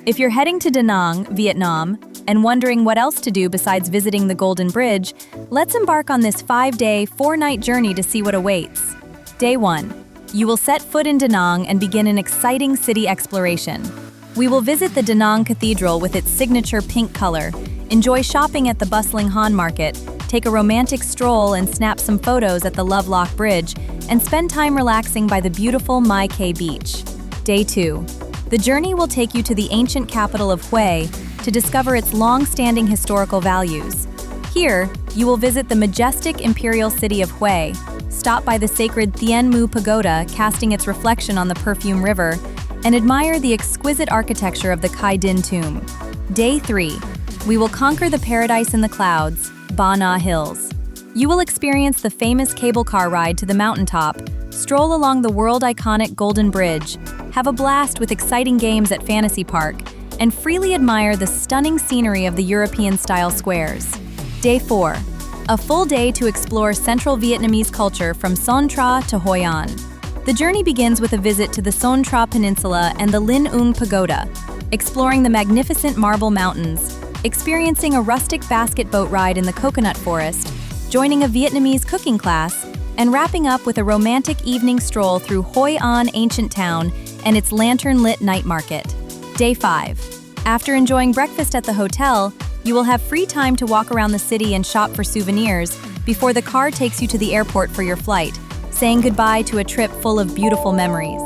If you're heading to Da Nang, Vietnam, and wondering what else to do besides visiting the Golden Bridge, let's embark on this 5-day, 4-night journey to see what awaits. Day 1. You will set foot in Da Nang and begin an exciting city exploration. We will visit the Da Nang Cathedral with its signature pink color, enjoy shopping at the bustling Han Market, take a romantic stroll and snap some photos at the Lovelock Bridge, and spend time relaxing by the beautiful Mai Khe Beach. Day 2. The journey will take you to the ancient capital of Hue to discover its long-standing historical values. Here, you will visit the majestic imperial city of Hue, stop by the sacred Thien Mu Pagoda casting its reflection on the Perfume River, and admire the exquisite architecture of the Khai Din Tomb. Day 3. We will conquer the paradise in the clouds, Ba Na Hills. You will experience the famous cable car ride to the mountaintop, stroll along the world-iconic Golden Bridge, have a blast with exciting games at Fantasy Park, and freely admire the stunning scenery of the European-style squares. Day 4. A full day to explore central Vietnamese culture from Son Tra to Hoi An. The journey begins with a visit to the Son Tra Peninsula and the Linh Ung Pagoda, exploring the magnificent marble mountains, experiencing a rustic basket boat ride in the coconut forest, joining a Vietnamese cooking class, and wrapping up with a romantic evening stroll through Hoi An ancient town and its lantern-lit night market. Day 5. After enjoying breakfast at the hotel, you will have free time to walk around the city and shop for souvenirs before the car takes you to the airport for your flight, saying goodbye to a trip full of beautiful memories.